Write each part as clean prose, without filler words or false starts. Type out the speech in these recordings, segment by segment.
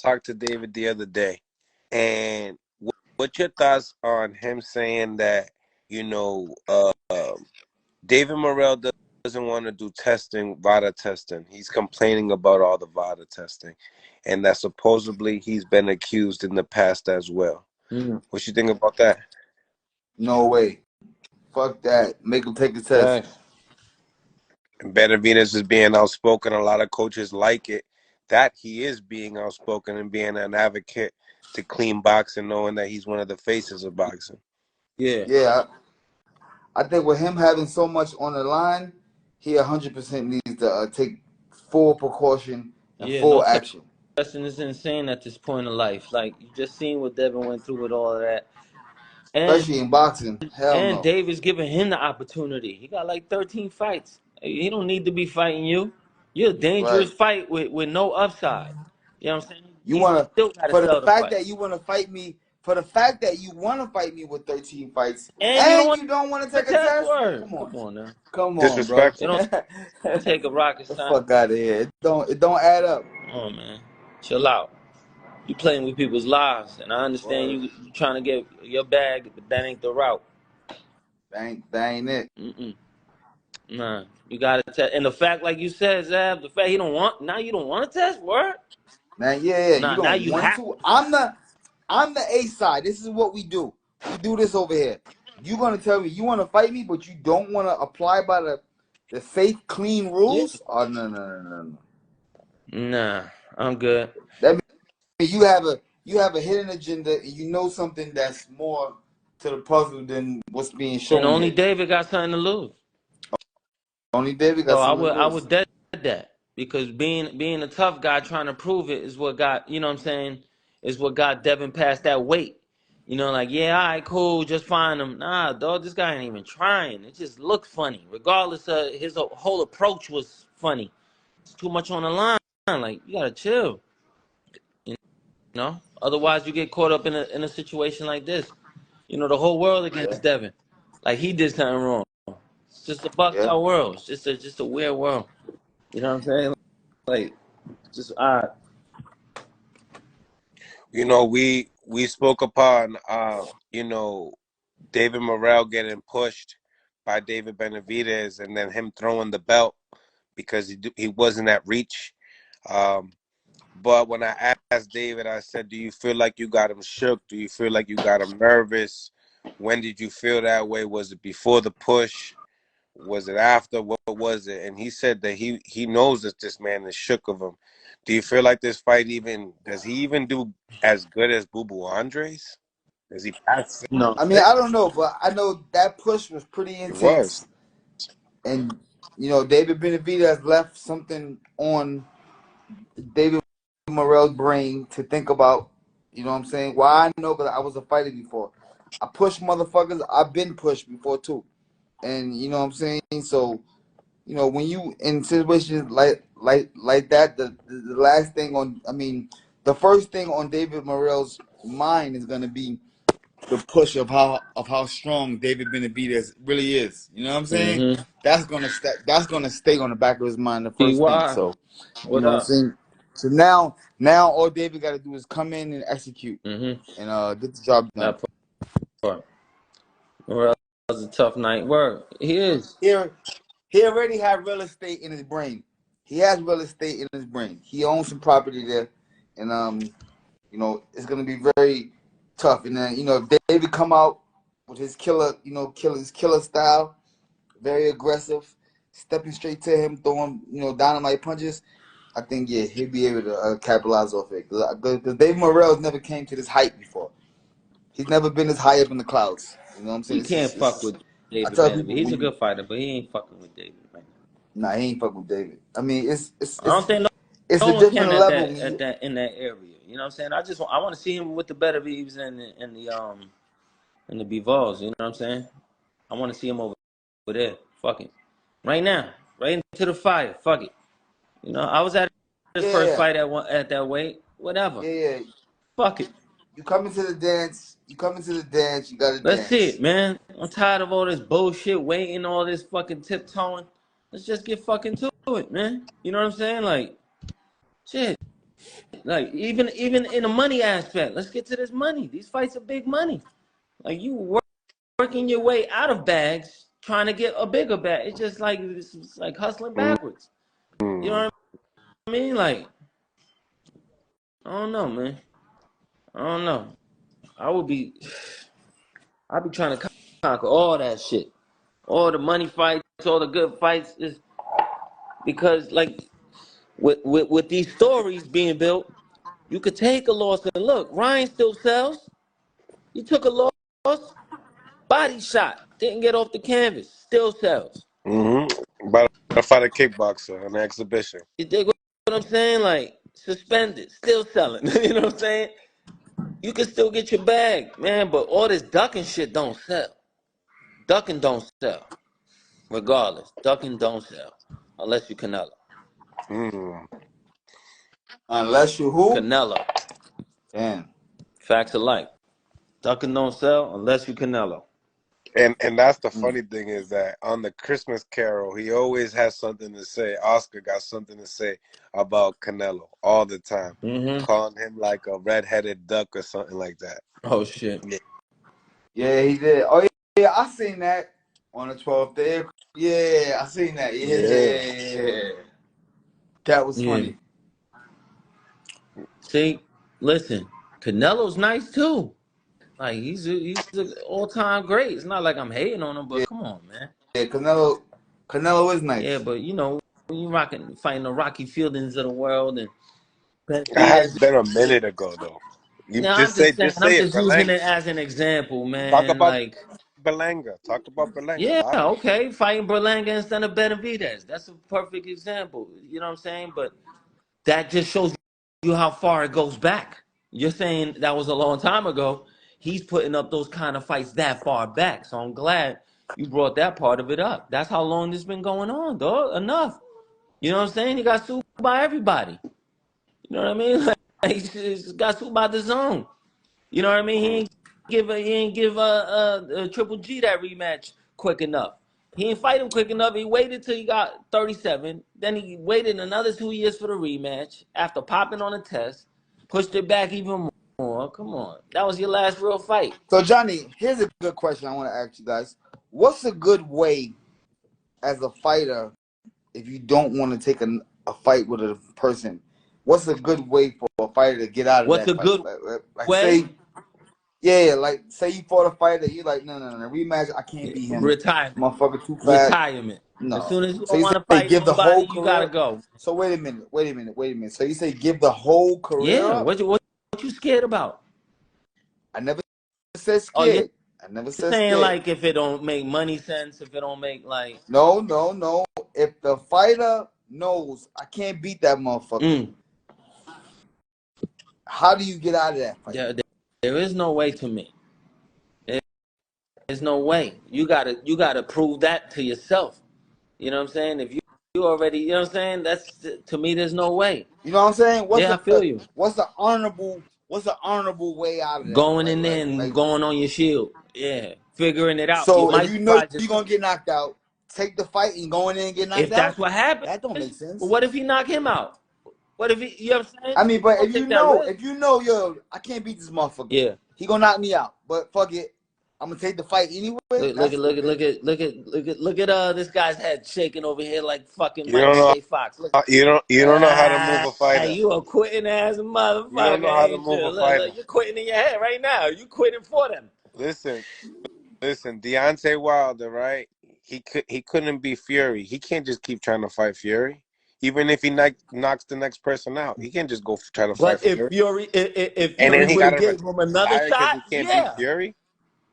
talked to David the other day, and what's your thoughts on him saying that, David Morel doesn't want to do testing, VADA testing. He's complaining about all the VADA testing, and that supposedly he's been accused in the past as well. What you think about that? No way. Fuck that. Make him take the test. And Benavidez is being outspoken. A lot of coaches like it, that he is being outspoken and being an advocate to clean boxing, knowing that he's one of the faces of boxing. Yeah. I think with him having so much on the line, he 100% needs to take full precaution and full action. Testing is insane at this point in life. Like, you just seen what Devin went through with all of that. Especially in boxing. Hell no. And David's giving him the opportunity. He got like 13 fights. He don't need to be fighting you. You're a dangerous fight with no upside. You know what I'm saying? For the fact that you want to fight me with 13 fights, and you don't want to take a test? Come on now. Come on, disrespectful. bro. Don't take a rocket science. Fuck out of here. It don't add up. Oh man, chill out. You playing with people's lives, and I understand you trying to get your bag, but that ain't the route. That ain't it. Nah, you gotta test. And the fact, like you said, Zab, the fact you don't want to test, word. Man, yeah, nah, you don't now you want have to. I'm the A side. This is what we do. We do this over here. You gonna tell me you want to fight me, but you don't want to apply by the safe, clean rules? Yeah. Oh no. Nah, I'm good. That means you have a hidden agenda, and you know something that's more to the puzzle than what's being shown. And only David got something to lose. Only David got something to lose. I would dead that, because being a tough guy trying to prove it is what got, you know what I'm saying, is what got Devin past that weight. You know, like, yeah, all right, cool, just find him. Nah, dog, this guy ain't even trying. It just looked funny. Regardless of his whole approach was funny. It's too much on the line. Like, you gotta chill. You know? Otherwise you get caught up in a situation like this. You know, the whole world against Devin. Like, he did something wrong. It's just a bucked out world. It's just a weird world. You know what I'm saying? Like, just odd. You know, we spoke upon, David Morel getting pushed by David Benavidez, and then him throwing the belt because he wasn't at reach. But when I asked David, I said, do you feel like you got him shook? Do you feel like you got him nervous? When did you feel that way? Was it before the push? Was it after? What was it? And he said that he knows that this man is shook of him. Do you feel like this fight does he even do as good as Boo Boo Andres? Does he pass? No. I mean, I don't know, but I know that push was pretty intense. It was. And, David Benavidez left something on David Morel's brain to think about. You know what I'm saying? Why I know, because I was a fighter before. I pushed motherfuckers. I've been pushed before, too. And, you know what I'm saying? So, when you in situations like that, the last thing the first thing on David Morel's mind is going to be the push of how strong David Benavidez really is. You know what I'm saying? Mm-hmm. That's gonna stay on the back of his mind, the first thing. So you know what I'm saying? So now all David got to do is come in and execute and get the job done. Morel's a tough night. Word. He is. He already had real estate in his brain. He has real estate in his brain. He owns some property there, and it's gonna be very tough. And then if David come out with his killer style, very aggressive, stepping straight to him, throwing dynamite punches, I think he'll be able to capitalize off it. Because David Morel never came to this height before. He's never been this high up in the clouds. You know what I'm saying? He can't fuck with David Benavidez. He's a good fighter, but he ain't fucking with David right now. Nah, he ain't fucking with David. I mean, I don't think it's no a different level in that area. You know what I'm saying? I want to see him with the Benavidez and the Bivals. You know what I'm saying? I want to see him over there. Fuck it. Right now. Right into the fire. Fuck it. I was at his first fight at that weight. Whatever. Yeah. Fuck it. You come into the dance. You gotta Let's dance. see it, man. I'm tired of all this bullshit, waiting, all this fucking tiptoeing. Let's just get fucking to it, man. You know what I'm saying? Like, shit. Like even in the money aspect, let's get to this money. These fights are big money. Like you working your way out of bags, trying to get a bigger bag. It's like hustling backwards. You know Mm. what I mean? Like I don't know, man. I don't know. I'd be trying to conquer all that shit, all the money fights, all the good fights, is because like with these stories being built, you could take a loss and look. Ryan still sells. He took a loss, body shot, didn't get off the canvas, still sells. But I fight a kickboxer on an exhibition. You dig what I'm saying? Like suspended, still selling. You know what I'm saying? You can still get your bag, man. But all this ducking shit don't sell. Ducking don't sell. Regardless, ducking don't sell unless you Canelo. Mm. Unless you who? Canelo. Damn. Facts of life. Ducking don't sell unless you Canelo. And that's the Mm. funny thing is that on the Christmas Carol, he always has something to say. Oscar got something to say about Canelo all the time, Mm-hmm. calling him like a red-headed duck or something like that. Oh shit. Yeah, he did. Oh yeah, I seen that on the 12th day. Yeah, I seen that. Yeah. Yeah, that was Yeah. funny. See, listen, Canelo's nice too. Like he's an all time great. It's not like I'm hating on him, but Yeah, come on, man. yeah, Canelo is Yeah, nice. but when you fighting the Rocky Fieldings of the world and That has Benavidez. been a minute ago though. You No, I'm just saying. just I'm say it, just using Berlanga. it as an example, Talk man. about Like, Berlanga. Talk about Berlanga yeah, live. okay, fighting Berlanga instead of Benavidez. That's a perfect example. You know what I'm saying? But that just shows you how far it goes back. You're saying that was a long time ago. He's putting up those kind of fights that far back. So I'm glad you brought that part of it up. That's how long this been going on, dog. Enough. You know what I'm saying? He got sued by everybody. You know what I mean? Like, he just got sued by the zone. You know what I mean? Mm. He ain't give Triple G that rematch quick enough. He didn't fight him quick enough. He waited till he got 37. Then he waited another 2 years for the rematch after popping on a test. Pushed it back even more. Come on. That was your last real fight. So Johnny, here's a good question I want to ask you guys. What's a good way as a fighter if you don't want to take a fight with a person? What's a good way for a fighter to get out of What's that a fight? good Like way? say, yeah, like say you fought a fighter, you like, no, rematch, I can't beat him. Retirement. Motherfucker too fat. Retirement. As No. soon as you So don't you want to say fight give the nobody, whole you gotta career. go. So wait a minute. So you say give the whole career Yeah. up? What you scared about? I never said Oh, you're scared. I never said saying scared. like if it don't make money sense, if it don't make like No. If the fighter knows I can't beat that motherfucker, mm, how do you get out of that fight? there is no way to me. There's no way. You gotta prove that to yourself. You know what I'm saying? If you already, you know what I'm saying? That's to me. There's no way. You know what I'm saying? Yeah, I feel you. What's the honorable way out of that? Going in there and going on your shield. Yeah, figuring it out. You So if might you know surprise you're yourself gonna get knocked out, take the fight and go in there and get knocked if that's out? what happens. That don't make But sense. what if he knock him out? What if he? You know what I'm saying? I mean, You but gonna take that risk? if you know, yo, I can't beat this motherfucker. Yeah. He gonna knock me out. But fuck it, I'm gonna take the fight anyway. Look That's at look at stupid. look at look at look at look at this guy's head shaking over here like fucking You don't Michael know. J. Fox. Look. You don't know how to move a fighter. You a quitting ass You don't motherfucker, know how to ain't move you? a fighter. Look, you're quitting in your head right now. You quitting for them. Listen, Deontay Wilder, right? He couldn't be Fury. He can't just keep trying to fight Fury. Even if he knocks the next person out, he can't just go try to fight But Fury. if And Fury then he would got have to gave him another retire because shot, he can't beat yeah. Fury.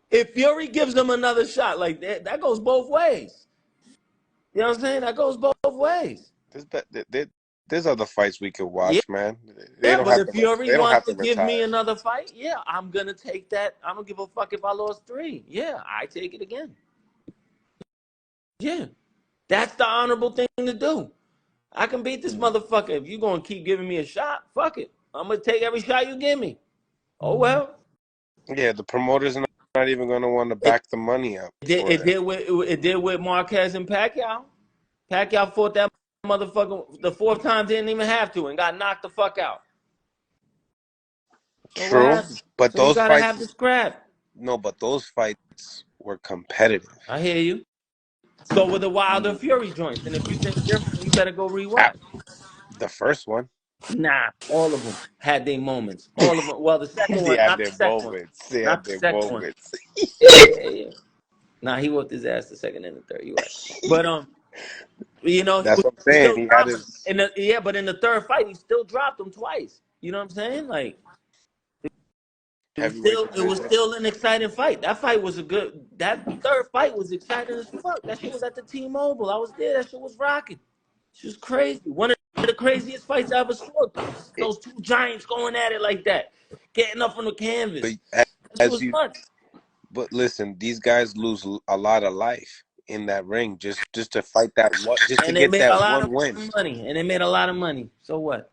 If Fury gives him another shot, like that goes both ways. You know what I'm saying? That goes both ways. There's there's other fights we could Yeah, watch, man. yeah. But if Fury They don't wants have to to give me retire. another fight, yeah, I'm gonna take that. I don't give a fuck if I lost 3. Yeah, I take it again. Yeah, that's the honorable thing to do. I can beat this motherfucker. If you gonna keep giving me a shot, fuck it. I'm gonna take every shot you give me. Oh well. Yeah, the promoters are not even going to want to It back the money up did for it it. did with Marquez and Pacquiao. Pacquiao fought that motherfucker the 4th time, didn't even have to, and got knocked the fuck out. So what True, happened? but So you those gotta have fights, the scrap. no, but those fights were competitive. I hear you. So with the Wilder Mm. Fury joints, and if you think different, you better go Ah, rewatch. the first one, Nah, all of them had their moments. All of them. Well, the second they one, had not the their second one, moments. They had not the their second one. moments. Yeah. Nah, he whooped his ass the second and the third. You right. But you know, That's what I'm he saying. still He had dropped him. his Yeah, but in the third fight, he still dropped him twice. You know what I'm saying? Like heavyweight it was division. still an exciting fight. That fight was a good. That third fight was exciting as fuck. That shit was at the T-Mobile. I was there. That shit was rocking. She was crazy. One of the craziest fights I ever saw. It, Those two giants going at it like that, getting up on the but canvas. That shit as was you, nuts. but listen, these guys lose a lot of life in that ring just to fight that one, just to And they get made a that lot one of win. money. And they made a lot of money. So what?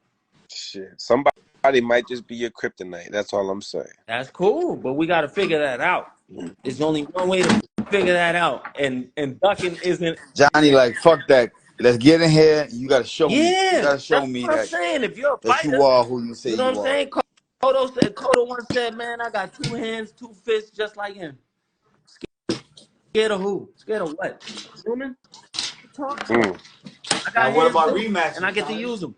Shit, somebody might just be your kryptonite. That's all I'm saying. That's cool, but we got to figure that out. There's only one way to figure that out, and ducking isn't. Johnny, like, fuck that. Let's get in here. You gotta show me. You Yeah, gotta show that's me what I'm that saying. If you're a you fighter, are who you say you know what you I'm are. saying. Cotto once said, "Man, I got two hands, two fists, just like him." Scared of who? Scared of what? Human? What you talking about? Mm. I got Now, what hands about too, and I rematches, get to Johnny? use them.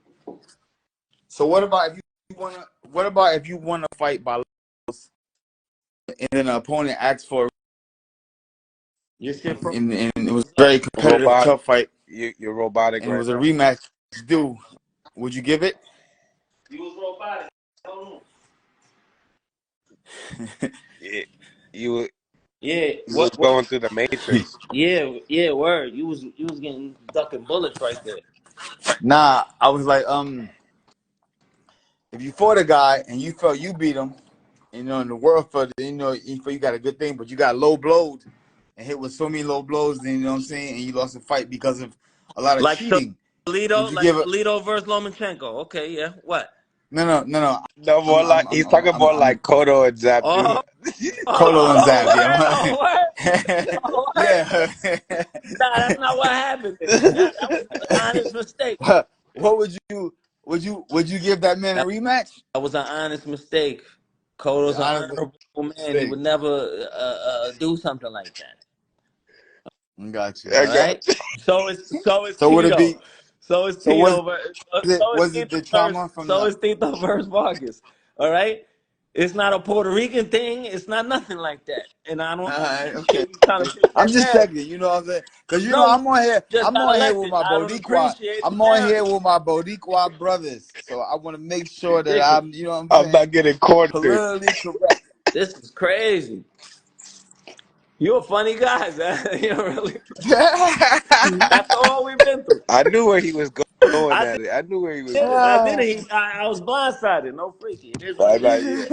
So what about if you wanna? What about if you wanna fight by and then an opponent asks for, Your shit and it was a up. very competitive, Robot, tough fight, you're robotic and it right was a now. rematch due, would you give it? You was robotic. Hold on. It, you Yeah. you was What? going through the matrix. Yeah. Word. You was getting ducking bullets right there. Nah, I was like, if you fought a guy and you felt you beat him, and the world felt, you feel you got a good thing, but you got low blowed and hit with so many low blows, then you know what I'm saying, and you lost the fight because of a lot of Like cheating. Would you Like give it? Toledo versus Lomachenko. Okay, yeah. What? No. No, more like he's talking more I'm like Cotto and Zab Oh, Judah. Colo and oh, Zab. word, Yeah, oh, word, oh, word. yeah. Nah, that's not what happened. Then. That was an honest mistake. What would you give that man a That rematch? was an honest mistake. Koto's an Honest honorable man. He mistake. would never do something like that. Got you. I All got right. So is So would it Tito. be? So is So Tito. So is was it Tito the versus. trauma from So the? is Tito versus Vargas. All right. It's not a Puerto Rican thing. It's not nothing like that. And I don't Okay. appreciate you trying to pick I'm that just narrative. checking. You know what I'm saying? Because No, I'm on here. just I'm got on here with elected. my I don't Boricua. appreciate the I'm on here narrative. with my Boricua brothers. So I want to make sure that Ridiculous. I'm. You know what I'm I'm not saying? getting cornered. Politically correct. This is crazy. You're a funny guy, man. You're really. After all we've been through, I knew where he was going I at it. I knew where he was did it. going I at did it. it. I was blindsided. No freaky. It is what Why it is. not yet?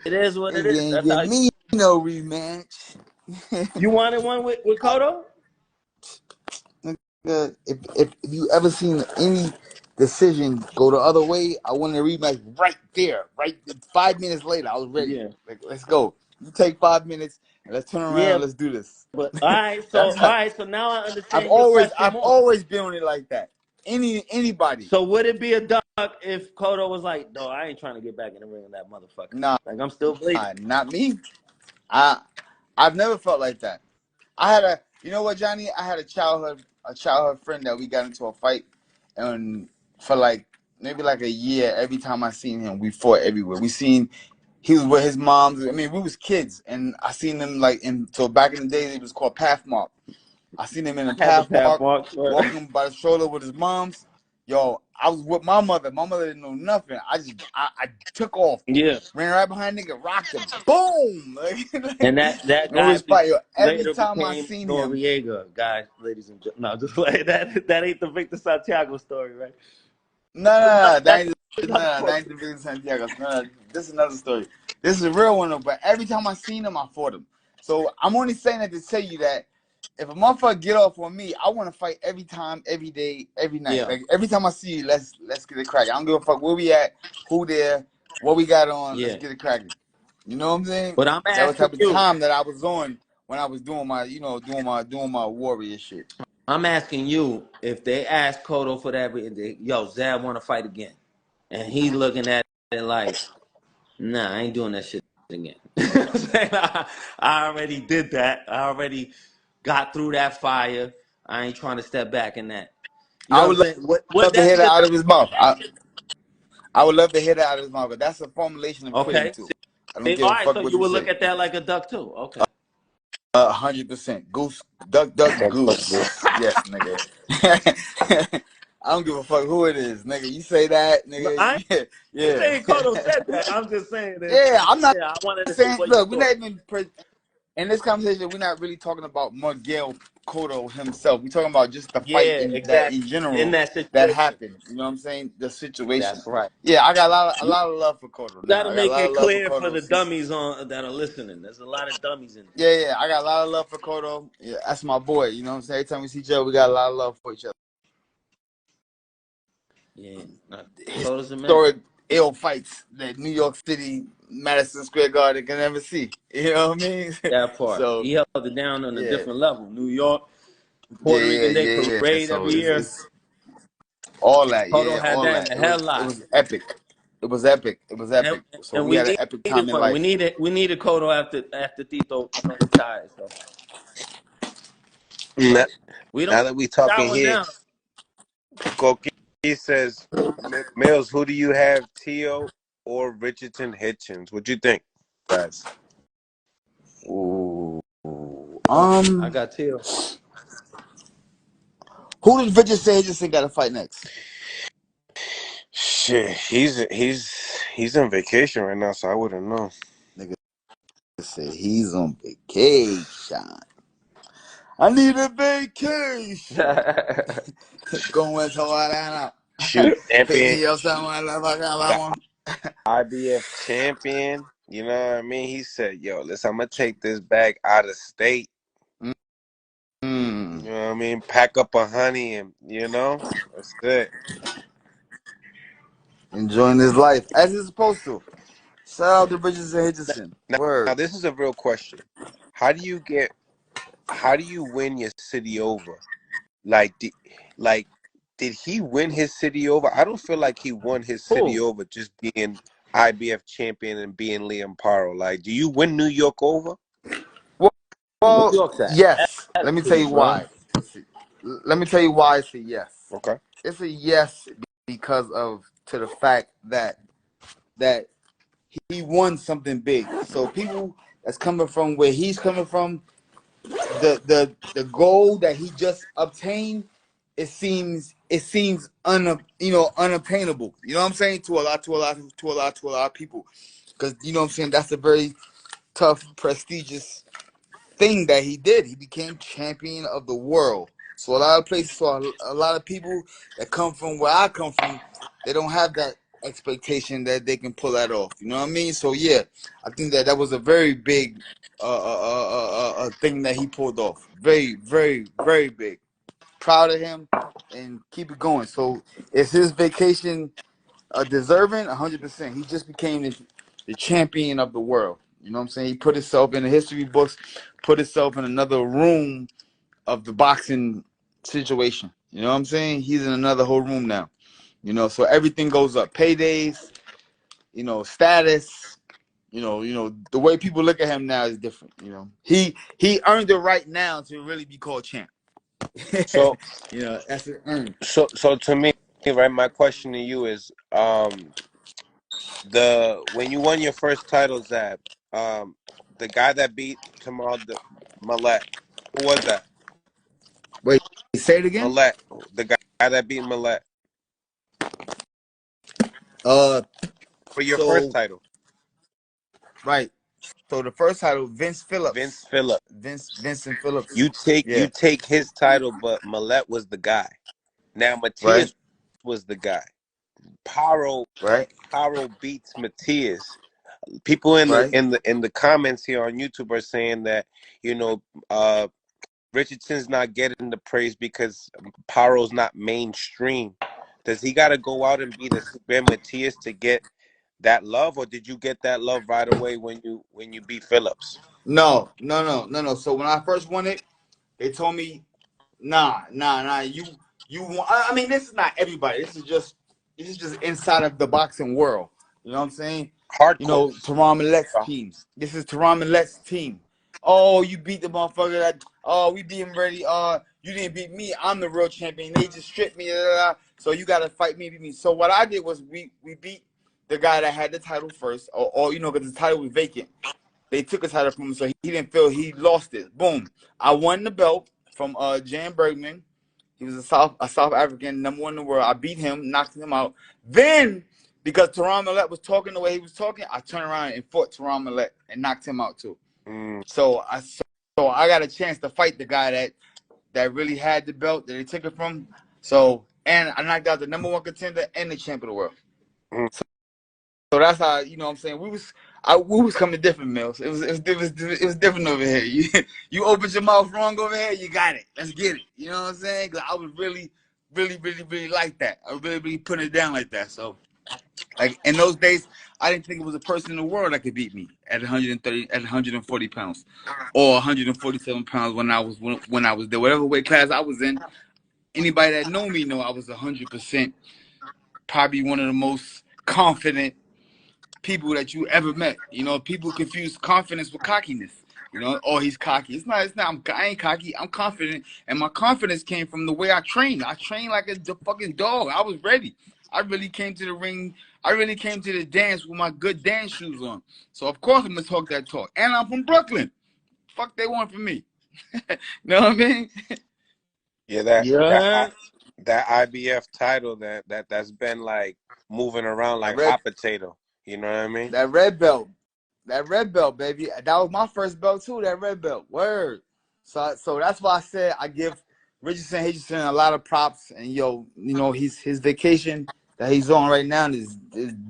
It is what it Nigga is. ain't That's how give me no rematch. you wanted one with Cotto. If you ever seen any decision go the other way, I wanted a rematch right there, right 5 minutes later. I was ready. Yeah. Like, let's go. You take 5 minutes and let's turn around Yeah, and let's do this. but all right. So That's all how right. So now I I've understand your always question I've more. always been on it like that. Anybody. So would it be a duck if Cotto was like, "No, I ain't trying to get back in the ring with that motherfucker. Nah, Like I'm still bleeding." not me. I've never felt like that. I had you know what, Johnny? I had a childhood friend that we got into a fight, and for like maybe like a year, every time I seen him, we fought everywhere. He was with his moms. I mean, we was kids, and I seen him like so back in the days it was called Pathmark. I seen him in a I had the Pathmark path mark. walking by the stroller with his moms. Yo, I was with my mother. My mother didn't know nothing. I took off, Yeah. ran right behind nigga, rocked him, boom. And that No guy respect. Yo, every later time I became seen him, Noriega, guys, ladies and gentlemen. No, just like that ain't the Victor Santiago story, right? no, That's that ain't the Victor Santiago. No, this is another story. This is a real one though. But every time I seen him, I fought him. So I'm only saying that to tell you that if a motherfucker get off on me, I want to fight every time, every day, every night. yeah, Like every time I see you, let's get it cracking. I don't give a fuck where we at, who there, what we got on. Let's yeah. get it cracking. You know what I'm saying? But I'm That was the asking type of you. time that I was on when I was doing my, doing my warrior shit. I'm asking you if they ask Cotto for that, yo, Zab want to fight again, and he's looking at it like, nah, I ain't doing that shit again. You know what I'm saying? I already did that. I already got through that fire. I ain't trying to step back in that. You know I what I'm would saying? What love to that hear that shit out like? of his mouth. I would love to hear that out of his mouth, but that's a formulation of quitting Okay. too. I don't See, give all a right, fuck so what you you would look say. at that like a duck too. Okay. 100%. Goose, duck, duck, goose. Yes, nigga. I don't give a fuck who it is, nigga. You say that, No, I ain't nigga. Yeah, saying Cotto said that. I'm just saying that. yeah. I'm not Yeah, I wanted to see saying. what you Look, we're thought. not even in this conversation. We're not really talking about Miguel Cotto himself. We're talking about just the fight Yeah, in exactly. In general that that situation. happened. You know what I'm saying? The situation. That's right. Yeah, I got a You lot of love for Cotto now. got to I got a make lot it of love for clear for Cotto the since. dummies on that are listening. There's a lot of dummies in there. Yeah, I got a lot of love for Cotto. Yeah, that's my boy. You know what I'm saying? Every time we see each other, we got a lot of love for each other. Yeah, Coto's a man. Historic ill fights that New York City, Madison Square Garden can never see. You know what I mean? That part. So He held it down on a yeah, different level. New York, Puerto Rican Day yeah. parade So every year. it's all that. Cotto Yeah, had all that in that. the It headlock. was epic. It was epic. It was And epic. So and we we had an epic needed time in one. life. We needed Cotto after Tito, retired. So Now, we don't now that we that talking one here, down. Koki says, Mills, who do you have, Tio or Richardson Hitchens? What you think, guys? Ooh. I got Tito. Who does Richardson Hitchens got to fight next? Shit, he's on vacation right now, so I wouldn't know. Nigga said he's on vacation. I need a vacation. Going to Atlanta. Shoot, Pick champion, me up somewhere. the IBF champion. You know what I mean? He said, "Yo, listen, I'm gonna take this bag out of state. You Mm. know what I mean? Pack up a honey, and that's it." Enjoying his life as he's supposed to. Shout out to Richardson Hitchens. Now, Word. this is a real question. How do you get? How do you win your city over? Like, like, did he win his city over? I don't feel like he won his city Who? over just being IBF champion and being Liam Paro. Like, do you win New York over? New Well, York's at yes. Let me tell attitude, you bro. why. Let me tell you why it's a yes. Okay. It's a yes because of to the fact that he won something big. So people that's coming from where he's coming from, the goal that he just obtained, it seems unattainable. You know what I'm saying? To a lot of people. Because you know what I'm saying, that's a very tough, prestigious thing that he did. He became champion of the world. So a lot of places, so a lot of people that come from where I come from, they don't have that expectation that they can pull that off. You know what I mean? So yeah, I think that was a very big thing that he pulled off. Very, very, very big. Proud of him, and keep it going. So is his vacation deserving? 100%. He just became the champion of the world. You know what I'm saying? He put himself in the history books, put himself in another room of the boxing situation. You know what I'm saying? He's in another whole room now. So everything goes up. Paydays, status, the way people look at him now is different. He earned it right now to really be called champ. So, That's it earned. so to me, right? My question to you is, when you won your first title, Zab, the guy that beat Millett, who was that? Wait, say it again. Millett, the guy that beat Millett Uh, for your first so title, right. So the first title, Vince Vince Phillips. Phillip. Vincent Phillips. You Yeah. take his title, but Millett was the guy. Now Right. Matias was the guy. Paro Right. Paro beats Matias. People in the Right. in the in the comments here on YouTube are saying that you know uh, Richardson's not getting the praise because Paro's not mainstream. Does he got to go out and beat a Ben Matias to get that love, or did you get that love right away when you beat Phillips? No. So when I first won it, they told me, nah. You want? I mean, this is not everybody. This is just inside of the boxing world. You know what I'm saying? You Hardcore. know, Teron Millet's team. This is Teron Millet's team. Oh, you beat the motherfucker. That, oh, we beat him ready. You didn't beat me. I'm the real champion. They just stripped me. So you got to fight me, beat me. So what I did was we beat the guy that had the title first, or you know, because the title was vacant. They took his title from him, so he didn't feel he lost it. Boom. I won the belt from Jan Bergman. He was a South African, #1 in the world. I beat him, knocked him out. Then, because Teron Millet was talking the way he was talking, I turned around and fought Teron Millet and knocked him out too. So I got a chance to fight the guy that really had the belt that they took it from. So, and I knocked out the #1 contender and the champ of the world. So that's how, you know what I'm saying, we was coming different, Mills. It was different over here. You opened your mouth wrong over here, you got it. Let's get it. You know what I'm saying? Because I was really like that. I was really putting it down like that. So, like, in those days, I didn't think it was a person in the world that could beat me at 140 pounds, or 147 pounds when I was there. Whatever weight class I was in, anybody that know me know I was 100% probably one of the most confident people that you ever met. You know, people confuse confidence with cockiness. You know, oh, he's cocky. It's not. I ain't cocky. I'm confident, and my confidence came from the way I trained. I trained like a fucking dog. I was ready. I really came to the ring. I really came to the dance with my good dance shoes on. So of course I'm gonna talk that talk. And I'm from Brooklyn. Fuck they want from me. You know what I mean? Yeah, Yeah. that IBF title that's been like moving around like hot potato. You know what I mean? That red belt. That red belt, baby. That was my first belt too, that red belt. Word. So that's why I said I give Richardson Hitchens a lot of props. And you know, his vacation that he's on right now is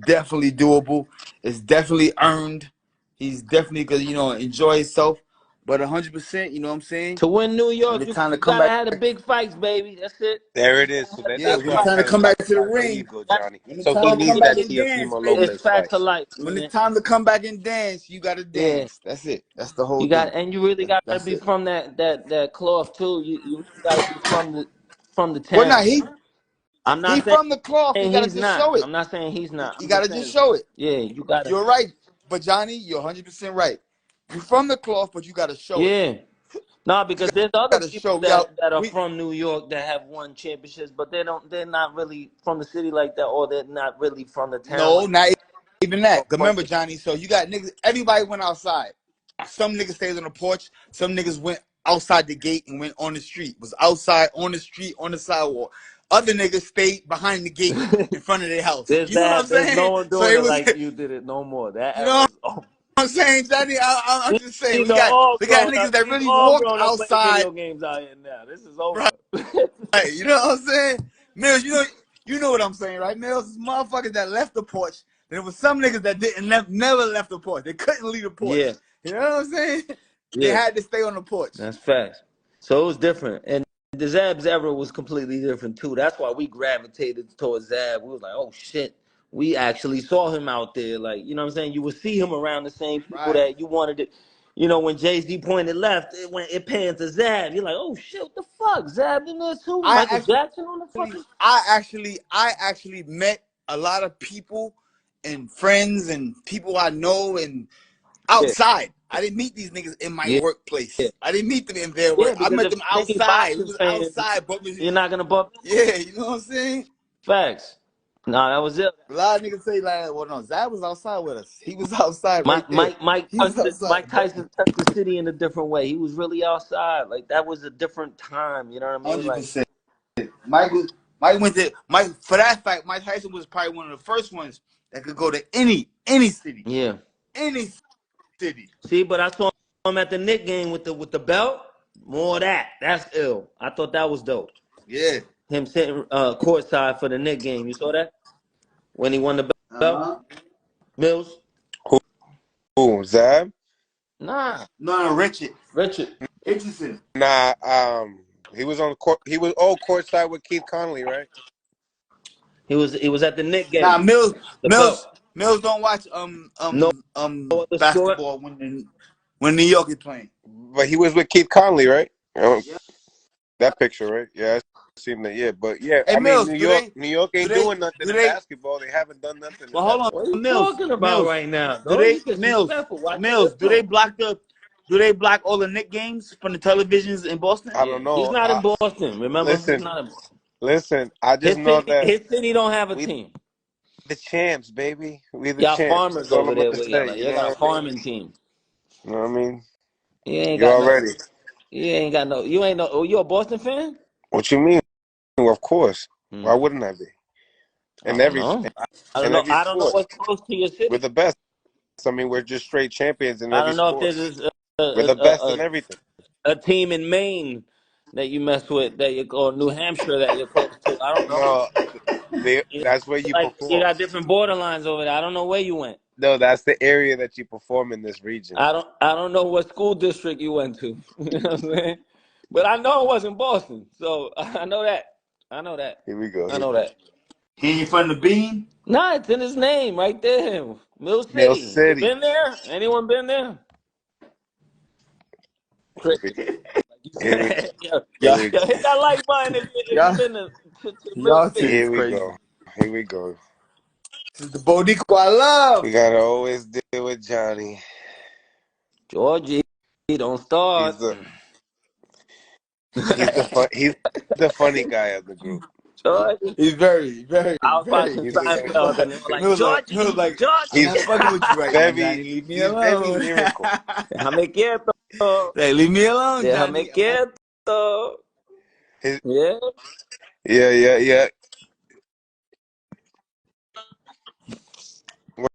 definitely doable. It's definitely earned. He's definitely gonna, you know, enjoy himself. But 100%, you know what I'm saying? To win New When York, it's you time to come gotta back, have the big fights, baby. That's it. There it is. So yeah, that's when what it's I'm time to trying to come talk back to the about. There you ring, go, That's Johnny. when it's So time he to come needs back that and dance, Teofimo baby. it's Lopez fight. facts of life, When it's man. time to come back and dance, you gotta Yeah. dance. That's it. That's the whole You got, thing. and you really gotta That's be it. from that cloth too. You really gotta be from the Well, now town. I'm he not from the cloth. He saying gotta he's just not. show it. I'm not saying he's not. He I'm just gotta just saying, show it. yeah, you gotta. You're right, but Johnny, you're 100% right. You from the cloth, but you gotta show it. Yeah. No, You because there's other gotta people show. We out. that are We from New York that have won championships, but they're not really from the city like that, or they're not really from the town no, like not even that. that. Remember, Johnny. So you got niggas. Everybody went outside. Some niggas stayed on the porch. Some niggas went outside the gate and went on the street. Was outside on the street on the sidewalk. Other niggas stayed behind the gate in front of their house. There's You know what I'm there's no saying? one So doing it it was. like you did it no more. That You know era is over. what I'm saying, Johnny? I'm We just saying. we We know got all grown niggas up. that We've really all walked grown up playing outside. video games out here now. This is over. Right. You know what I'm saying? Mills, you know what I'm saying, right? Mills, motherfuckers that left the porch. There was some niggas that never left the porch. They couldn't leave the porch. Yeah, You know what I'm saying? They yeah, had to stay on the porch. that's facts. So it was different, and the Zab's era was completely different too. That's why we gravitated towards Zab. We was like, oh shit, we actually saw him out there. Like, you know what I'm saying? You would see him around the same people Right. that you wanted to. You know, when Jay-Z pointed left, it panned to Zab. You're like, oh shit, what the fuck? Zab in there too? I Michael Jackson on the fucking. I actually met a lot of people and friends and people I know and Yeah, outside. I didn't meet these niggas in my yeah, yeah, workplace. I didn't meet them in their work. yeah. I Because met if them you any outside. We boxing was fan, outside, but you're not gonna bump. yeah, you know what I'm saying? Facts. Nah, that was it. A lot of niggas say like, well, no, Zab was outside with us. He was outside right Mike there. Mike Mike He was touched it. outside, Mike Tyson touched the city in a different way. He was really outside. Like that was a different time. You know what I mean? Like 100%. Mike went to Mike for that fact. Mike Tyson was probably one of the first ones that could go to any city, yeah. any city. See, but I saw him at the Nick game with the belt. More of that. That's ill. I thought that was dope. Yeah. Him sitting courtside for the Nick game. You saw that when he won the belt. Uh-huh. Mills. Who, Zab? Nah. No, Richard. Richard. Richardson. Nah, he was on court. He was courtside with Keith Connolly, right? He was at the Nick Nah, game. The belt. Mills don't watch No other sport. basketball when New York is playing. But he was with Keith Connolly, right? Yeah. That picture, right? Yeah. seen that yet. But yeah, Hey I mean, Mills, New York do ain't they doing nothing do in they? basketball. They haven't done nothing in Well, hold What are on, you basketball. talking about right now, Do dog? You they disrespectful. Watch your Mills? lip Do they tone. block all the Knick games from the televisions in Boston? I Yeah, don't he's know. not in Boston. Remember, he's Listen, not in Boston. listen. I just know that His city don't have a we team. the champs, baby. We the Y'all champs. farmers That's all over I'm there gonna with say. y'all. You You know got a what I mean? farming team. You know what I mean? You ain't You got no. already. You ain't got no. You ain't no. Oh, you a Boston fan? What you mean? Well, of course. Hmm. Why wouldn't I be? I In don't every know. I don't in know. every I don't know sport, what's close to your we're city. the best. I mean, we're just straight champions in I every don't know if sport. there's We're the best in everything. a team in Maine that you mess with that you or New Hampshire that you're close to. I don't know. No, You know, that's where you like you perform. got different borderlines over there. I don't know where you went. No, that's the area that you perform in this region. I don't know what school district you went to. You know what I'm saying? But I know it wasn't Boston. So I know that. I know that. Here we go. I know that. He ain't from the bean. Nah, it's in his name right there. Mill Mill City. You City. been there? Anyone been there? Here Chris, we, like you here we, said, yo, here yo, we, yo, hit that like button if you Y'all, been to Mill y'all shit City. is here we crazy. go. Here we go. This is the Boricua I We love. gotta always deal with Johnny. Georgie, don't start. He's he's the funny guy of the group. Georgie. He's very, very, I was very. watching He's the funny Seinfeld and they were like, Mills Georgie, like, I'm Georgie. not fucking with you right now, Johnny. Leave me he's very alone. lyrical. Déjame quieto. Like, leave me alone, Déjame Johnny. quieto. His, Yeah. yeah, yeah, yeah.